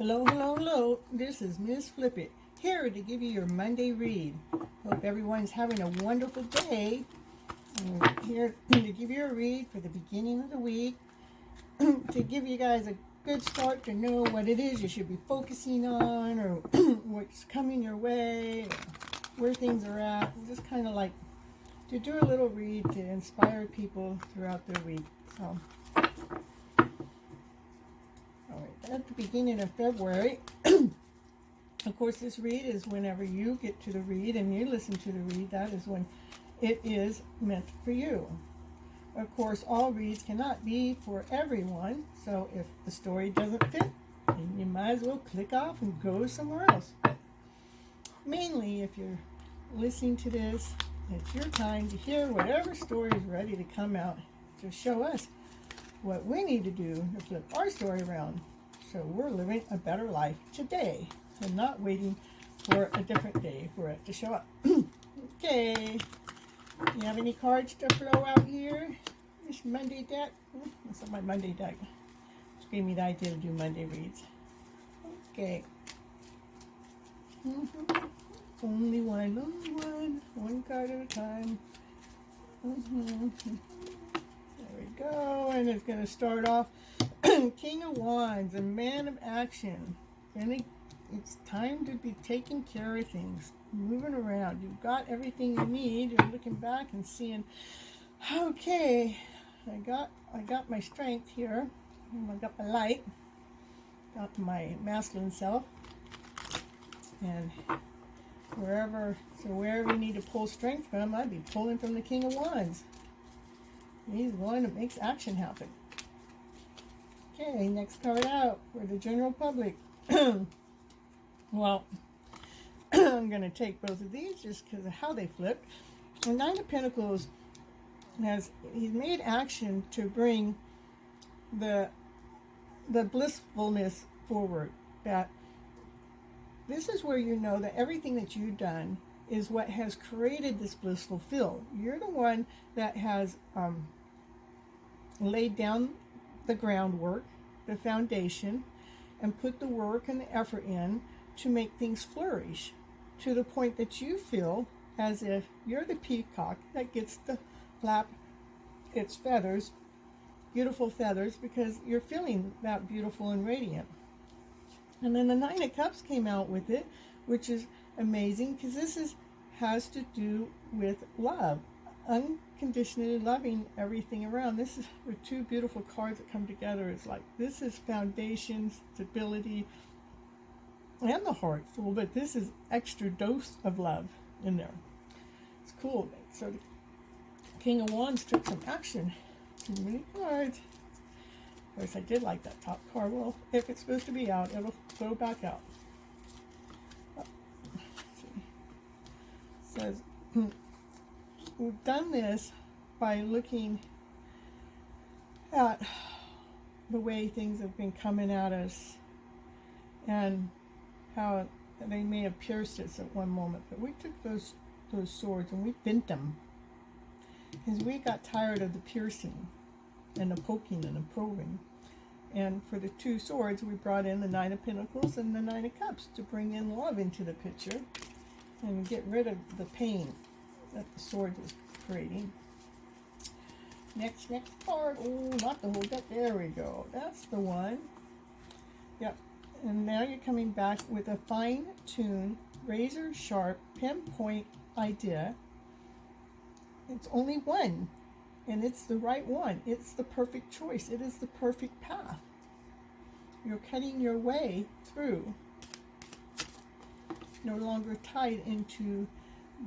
Hello, hello, hello. This is Ms. Flip-it, here to give you your Monday read. Hope everyone's having a wonderful day. I'm here to give you a read for the beginning of the week, to give you guys a good start to know what it is you should be focusing on, or what's coming your way, or where things are at. Just kind of like to do a little read to inspire people throughout their week. So, at the beginning of February, of course, this read is whenever you get to the read and you listen to the read, that is when it is meant for you. Of course, all reads cannot be for everyone, so if the story doesn't fit, then you might as well click off and go somewhere else. Mainly, if you're listening to this, it's your time to hear whatever story is ready to come out to show us what we need to do to flip our story around. So we're living a better life today and not waiting for a different day for it to show up. Okay, you have any cards to throw out here? This Monday deck. That's not my Monday deck. Just gave me the idea to do Monday reads. Okay. Only one card at a time. There we go, and it's going to start off King of Wands, a man of action. And it's time to be taking care of things, moving around. You've got everything you need. You're looking back and seeing, okay, I got my strength here. I got my light. Got my masculine self. And wherever you need to pull strength from, I'd be pulling from the King of Wands. He's the one that makes action happen. Okay, next card out for the general public. Well, I'm going to take both of these just because of how they flip. The Nine of Pentacles he's made action to bring the blissfulness forward. That this is where you know that everything that you've done is what has created this blissful feel. You're the one that has laid down the groundwork, the foundation, and put the work and the effort in to make things flourish to the point that you feel as if you're the peacock that gets to flap its feathers, beautiful feathers, because you're feeling that beautiful and radiant. And then the Nine of Cups came out with it, which is amazing because this has to do with love, unconditionally loving everything around. This is with two beautiful cards that come together. It's like this is foundation, stability, and the heart full, but this is extra dose of love in there. It's cool. So the King of Wands took some action. Too many cards. Of course, I did like that top card. Well, if it's supposed to be out, it'll go back out. It says, we've done this by looking at the way things have been coming at us and how they may have pierced us at one moment. But we took those swords and we bent them because we got tired of the piercing and the poking and the probing. And for the two swords, we brought in the Nine of Pentacles and the Nine of Cups to bring in love into the picture and get rid of the pain that the sword is creating. Next card. Oh, not the whole deck. There we go. That's the one. Yep. And now you're coming back with a fine-tuned, razor-sharp, pinpoint idea. It's only one, and it's the right one. It's the perfect choice. It is the perfect path. You're cutting your way through. No longer tied into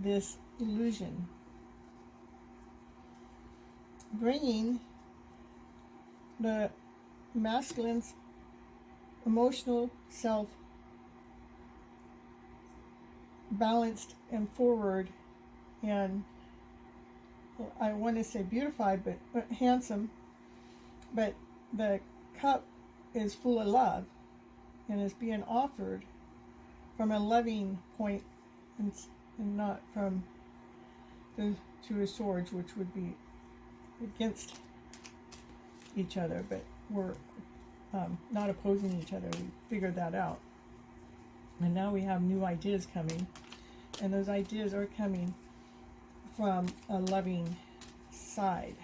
this illusion. Bringing the masculine's emotional self balanced and forward, and I want to say beautified, but handsome. But the cup is full of love and is being offered from a loving point and not from the Two of Swords, which would be against each other, but we're not opposing each other. We figured that out. And now we have new ideas coming. And those ideas are coming from a loving side.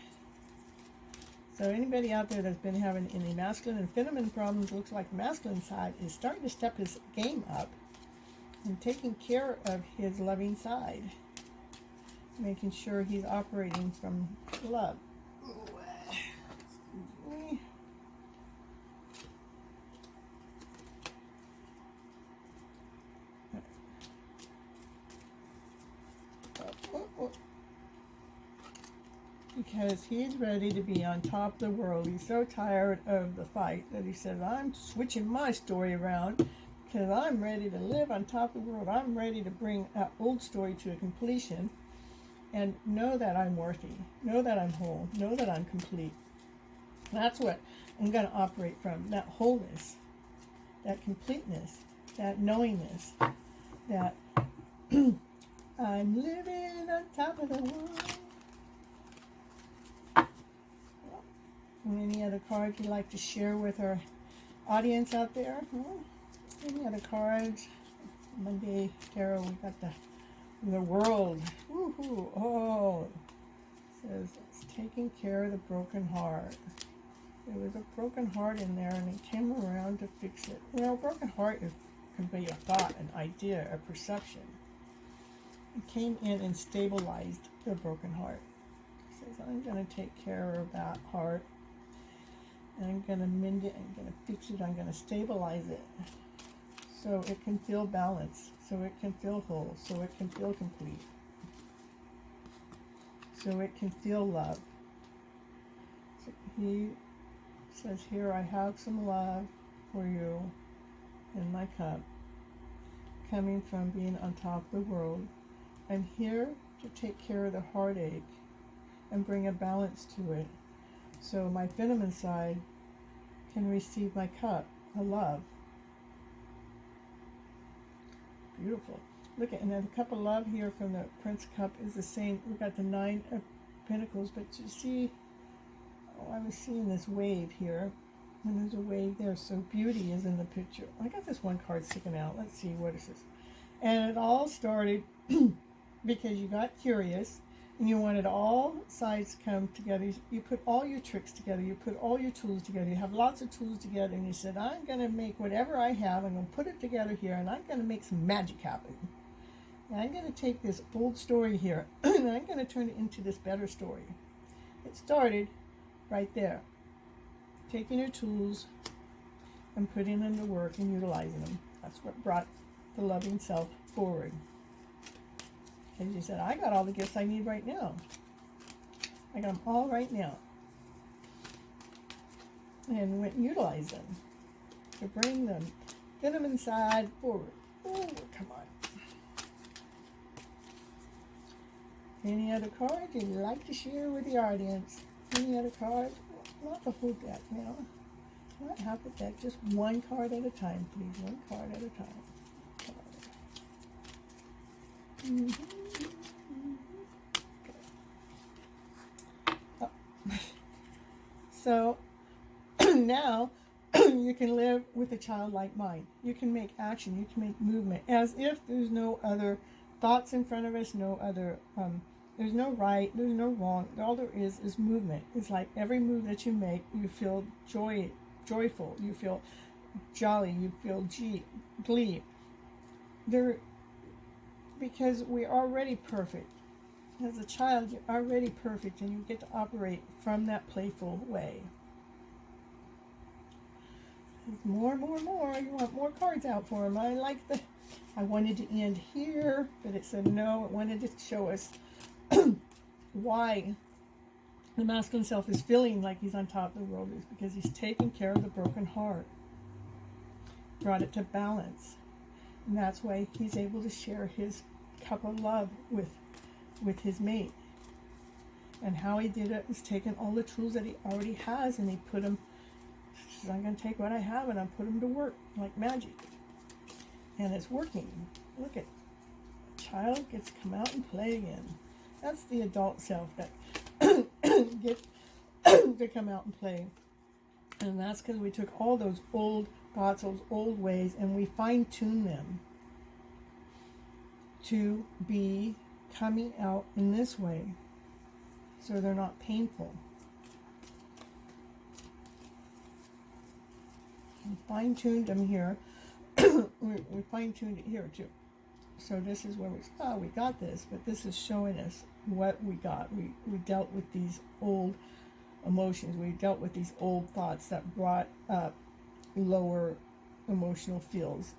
So anybody out there that's been having any masculine and feminine problems, looks like the masculine side is starting to step his game up and taking care of his loving side. Making sure he's operating from love. Excuse me. Because he's ready to be on top of the world. He's so tired of the fight that he says, I'm switching my story around because I'm ready to live on top of the world. I'm ready to bring that old story to a completion and know that I'm worthy, know that I'm whole, know that I'm complete. That's what I'm going to operate from, that wholeness, that completeness, that knowingness, that I'm living on top of the world. Any other cards you'd like to share with our audience out there? Any other cards? Monday Tarot, we got the world. Woohoo! Oh, it says it's taking care of the broken heart. There was a broken heart in there, and it came around to fix it. You know, a broken heart can be a thought, an idea, a perception. It came in and stabilized the broken heart. It says, I'm going to take care of that heart. I'm going to mend it, I'm going to fix it, I'm going to stabilize it so it can feel balanced, so it can feel whole, so it can feel complete, so it can feel love. So he says here, I have some love for you in my cup, coming from being on top of the world. I'm here to take care of the heartache and bring a balance to it. So my feminine side can receive my cup of love. Beautiful. Look at, and the cup of love here from the Prince cup is the same. We've got the 9 of Pentacles, but you see, I was seeing this wave here, and there's a wave there. So beauty is in the picture. I got this one card sticking out. Let's see, what is this? And it all started because you got curious. And you wanted all sides to come together. You put all your tricks together. You put all your tools together. You have lots of tools together. And you said, I'm going to make whatever I have. I'm going to put it together here. And I'm going to make some magic happen. And I'm going to take this old story here. And I'm going to turn it into this better story. It started right there. Taking your tools and putting them to work and utilizing them. That's what brought the loving self forward. And you said, I got all the gifts I need right now. I got them all right now. And went and utilized them to bring them, get them inside forward. Oh, come on. Any other cards you'd like to share with the audience? Any other cards? Not the whole deck now. Not half the deck, just one card at a time, please. One card at a time. Oh. So now you can live with a childlike mind. You can make action. You can make movement as if there's no other thoughts in front of us, no other, there's no right, there's no wrong. All there is movement. It's like every move that you make, you feel joyful. You feel jolly. You feel glee. Because we're already perfect. As a child, you're already perfect, and you get to operate from that playful way. More. You want more cards out for them. I wanted to end here, but it said no. It wanted to show us why the masculine self is feeling like he's on top of the world is because he's taking care of the broken heart. Brought it to balance. And that's why he's able to share his cup of love with his mate. And how he did it is taking all the tools that he already has and he put them, he says, I'm going to take what I have and I put them to work like magic. And it's working. Look at, a child gets to come out and play again. That's the adult self that gets to come out and play. And that's because we took all those old thoughts, those old ways, and we fine-tuned them to be coming out in this way, so they're not painful. We fine-tuned them here. we fine-tuned it here too. So this is where we got this, but this is showing us what we got. We dealt with these old emotions. We dealt with these old thoughts that brought up lower emotional feels.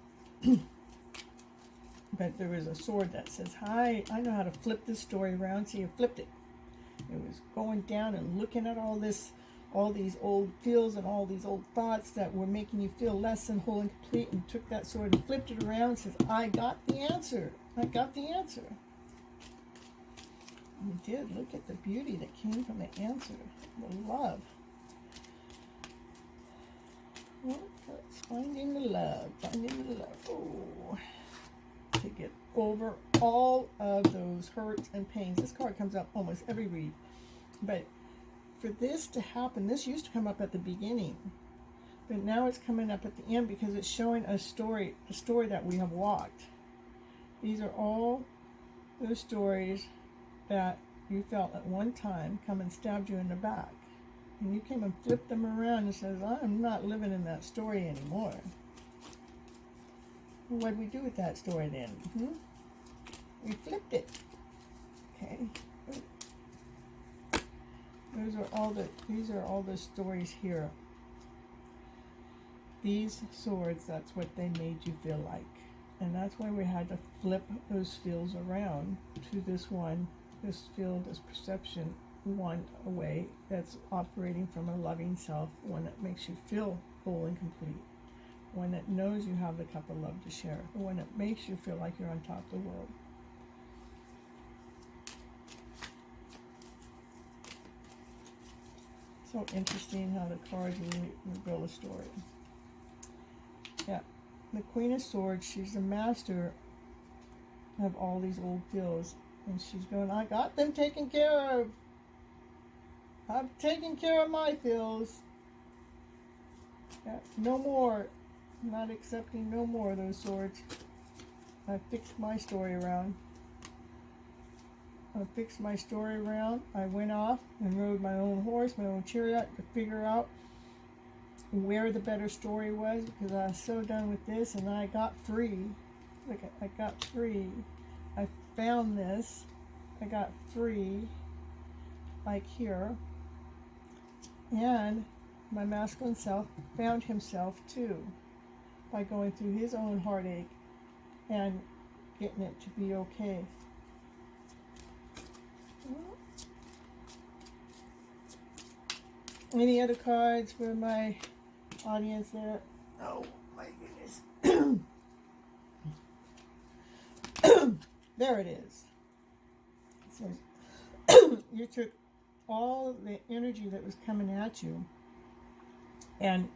But there is a sword that says, hi, I know how to flip this story around. So you flipped it. It was going down and looking at all these old feels and all these old thoughts that were making you feel less than whole and complete, and took that sword and flipped it around and says, I got the answer. I got the answer. You did. Look at the beauty that came from the answer. The love. Well, that's finding the love. Finding the love. Oh. To get over all of those hurts and pains. This card comes up almost every read. But for this to happen, this used to come up at the beginning. But now it's coming up at the end because it's showing a story that we have walked. These are all those stories that you felt at one time come and stabbed you in the back. And you came and flipped them around and says, I'm not living in that story anymore. Well, what did we do with that story then? We flipped it. Okay. These are all the stories here. These swords, that's what they made you feel like. And that's why we had to flip those feels around to this one, this field, this perception, one away that's operating from a loving self, one that makes you feel whole and complete, one that knows you have the cup of love to share, the one that makes you feel like you're on top of the world. So interesting how the cards really reveal a story. Yeah, the Queen of Swords, she's the master of all these old feels. And she's going, I got them taken care of. I've taken care of my feels. Yeah, no more. I'm not accepting no more of those swords. I fixed my story around. I fixed my story around. I went off and rode my own horse, my own chariot, to figure out where the better story was, because I was so done with this, and I got free. Look, I got free. I found this. I got free, like here. And my masculine self found himself too, by going through his own heartache and getting it to be okay. Any other cards for my audience there? Oh my goodness. There it is. It says, you took all the energy that was coming at you and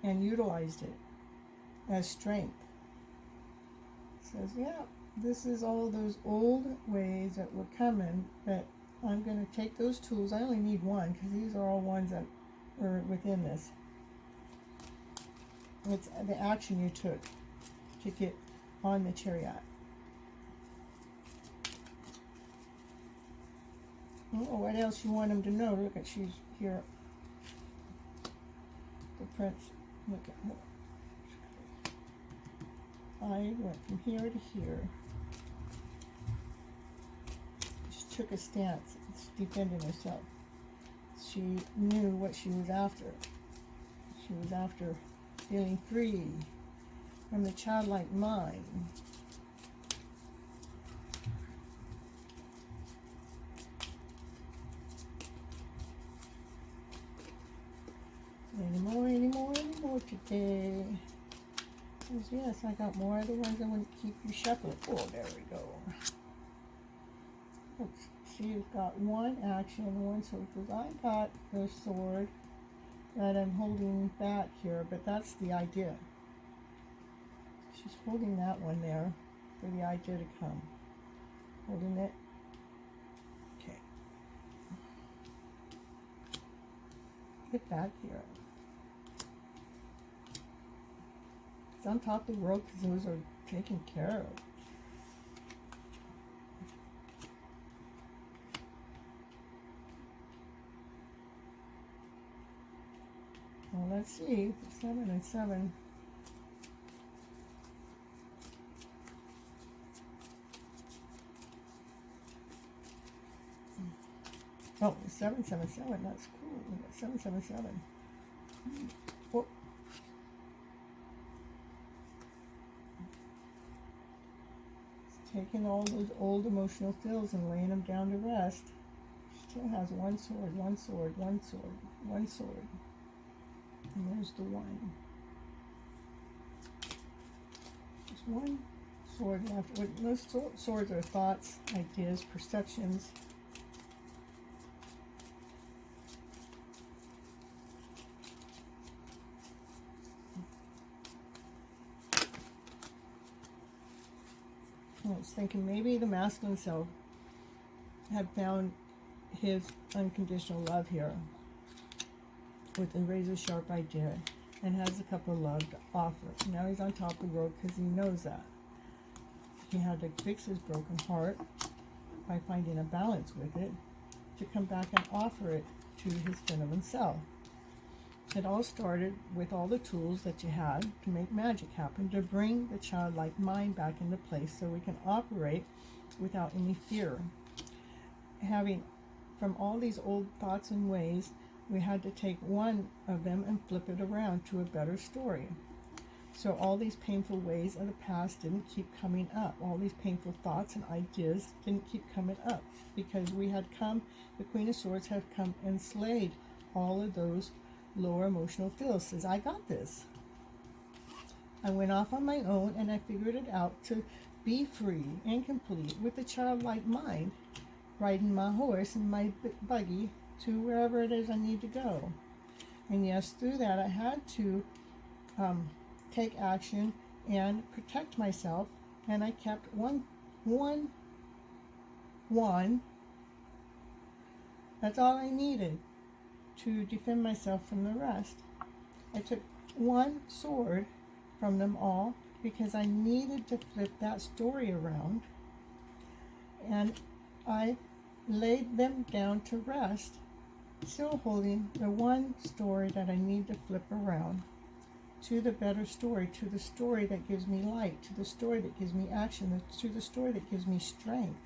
utilized it as strength. It says, yeah, this is all those old ways that were coming, that I'm going to take those tools. I only need one, because these are all ones that are within this. It's the action you took to get on the chariot. Oh, what else you want them to know? Look at, she's here. The prince. Look at her. I went from here to here. She took a stance, defending herself. She knew what she was after. She was after feeling free from the childlike mind. Any more today. Says, yes, I got more other ones that wouldn't keep you shuffling. Oh, there we go. Let's see, you've got one action, one sword, because I got the sword that I'm holding back here, but that's the idea. She's holding that one there for the idea to come. Holding it. Okay. get back here. It's on top of the world because those are taken care of. Well, let's see. 7 and 7. Oh, 777. That's cool. We got 777. Oh. It's taking all those old emotional feels and laying them down to rest. Still has one sword, one sword, one sword, one sword. And there's the one. There's one sword left. Most swords are thoughts, ideas, perceptions. I was thinking maybe the masculine self had found his unconditional love here with a razor sharp idea and has a cup of love to offer. Now he's on top of the world because he knows that. He had to fix his broken heart by finding a balance with it to come back and offer it to his feminine self. It all started with all the tools that you had to make magic happen, to bring the childlike mind back into place so we can operate without any fear. Having from all these old thoughts and ways, we had to take one of them and flip it around to a better story. So all these painful ways of the past didn't keep coming up. All these painful thoughts and ideas didn't keep coming up because we had come, the Queen of Swords had come and slayed all of those lower emotional feels. Says, I got this. I went off on my own and I figured it out to be free and complete with a childlike mind, riding my horse and my buggy to wherever it is I need to go. And yes, through that I had to take action and protect myself, and I kept one. That's all I needed to defend myself from the rest. I took one sword from them all because I needed to flip that story around, and I laid them down to rest, still holding the one story that I need to flip around to the better story, to the story that gives me light, to the story that gives me action, to the story that gives me strength,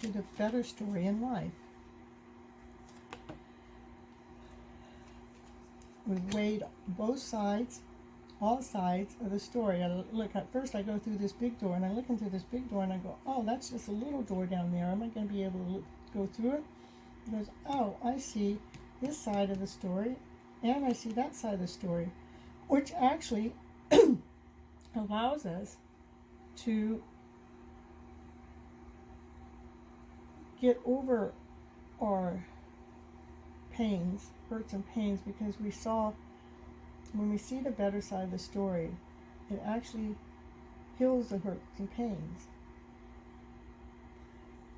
to the better story in life. We weighed both sides, all sides of the story. I look at first, I go through this big door, and I look into this big door, and I go, oh, that's just a little door down there. Am I going to be able to go through it? He goes, oh, I see this side of the story, and I see that side of the story, which actually allows us to get over our pains, hurts and pains, because we saw, when we see the better side of the story, it actually heals the hurts and pains.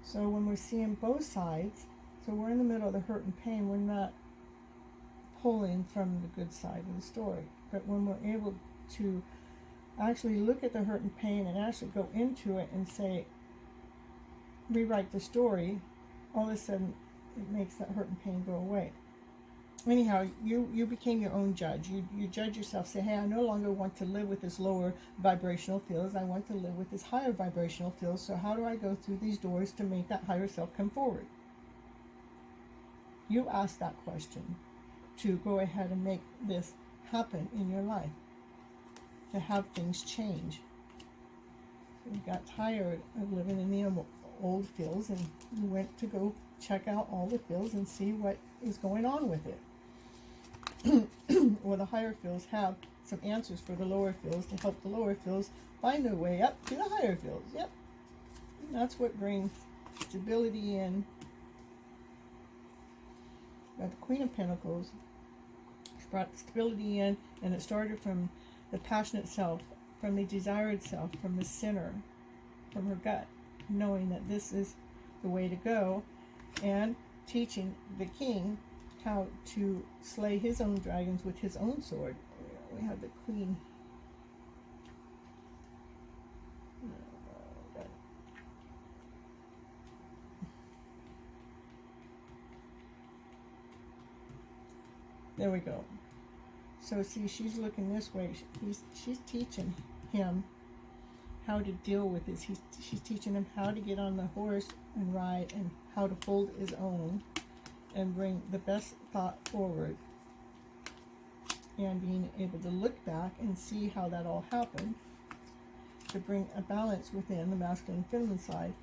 So when we're seeing both sides, so we're in the middle of the hurt and pain, we're not pulling from the good side of the story. But when we're able to actually look at the hurt and pain and actually go into it and say, rewrite the story, all of a sudden it makes that hurt and pain go away. Anyhow, you became your own judge. You judge yourself, say, hey, I no longer want to live with this lower vibrational fields. I want to live with this higher vibrational fields. So how do I go through these doors to make that higher self come forward? You ask that question to go ahead and make this happen in your life, to have things change. So you got tired of living in the old fields, and you went to go check out all the fields and see what is going on with it. Or the higher fields have some answers for the lower fields to help the lower fields find their way up to the higher fields. Yep. And that's what brings stability in. Got the Queen of Pentacles. She brought stability in, and it started from the passionate self, from the desired self, from the center, from her gut, knowing that this is the way to go, and teaching the king how to slay his own dragons with his own sword. We have the queen. There we go. So see, she's looking this way. She's teaching him how to deal with this. She's teaching him how to get on the horse and ride, and how to hold his own and bring the best thought forward, and being able to look back and see how that all happened, to bring a balance within the masculine and feminine side,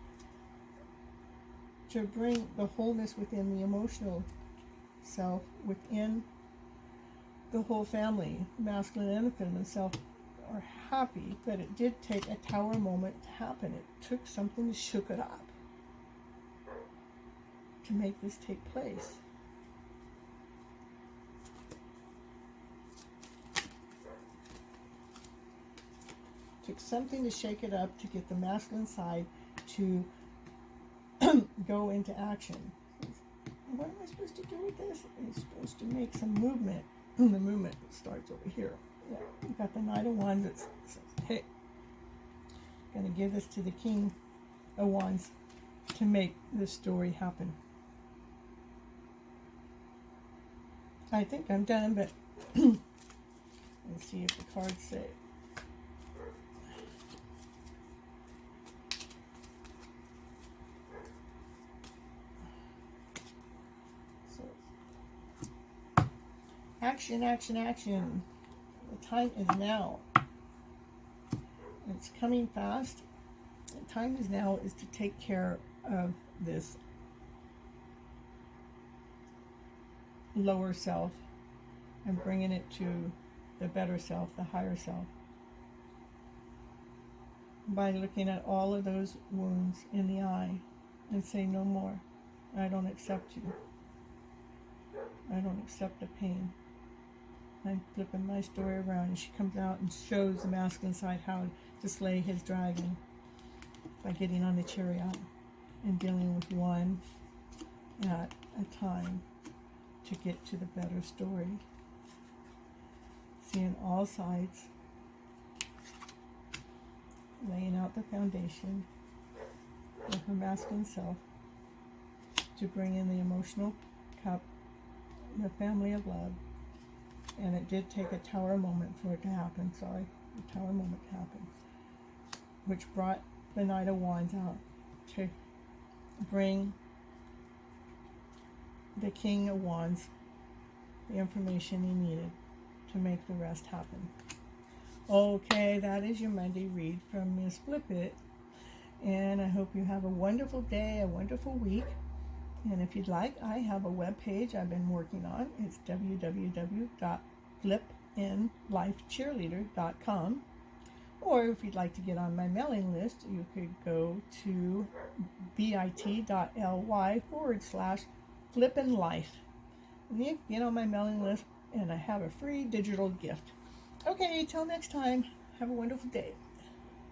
to bring the wholeness within the emotional self, within the whole family. The masculine and the feminine self are happy, but it did take a tower moment to happen. It took something to shook it up to make this take place. Took something to shake it up to get the masculine side to go into action. What am I supposed to do with this? It's supposed to make some movement. The movement starts over here. Yeah, we've got the Knight of Wands that says, hey, I'm going to give this to the King of Wands to make this story happen. I think I'm done, but let's see if the cards say. Action, action, action. The time is now. It's coming fast. The time is now is to take care of this lower self and bringing it to the better self, the higher self. By looking at all of those wounds in the eye and say, no more. I don't accept you. I don't accept the pain. I'm flipping my story around, and she comes out and shows the masculine side how to slay his dragon by getting on the chariot and dealing with one at a time to get to the better story. Seeing all sides, laying out the foundation of her masculine self to bring in the emotional cup, the family of love. And it did take a tower moment for it to happen. Sorry, a tower moment to happen, which brought the Knight of Wands out to bring the King of Wands the information he needed to make the rest happen. Okay, that is your Monday read from Ms. Flip-it, and I hope you have a wonderful day, a wonderful week. And if you'd like, I have a web page I've been working on. It's www.FlipNLifeCheerLeader.com. Or if you'd like to get on my mailing list, you could go to bit.ly/FlipNLife. And you get on my mailing list, and I have a free digital gift. Okay, till next time, have a wonderful day.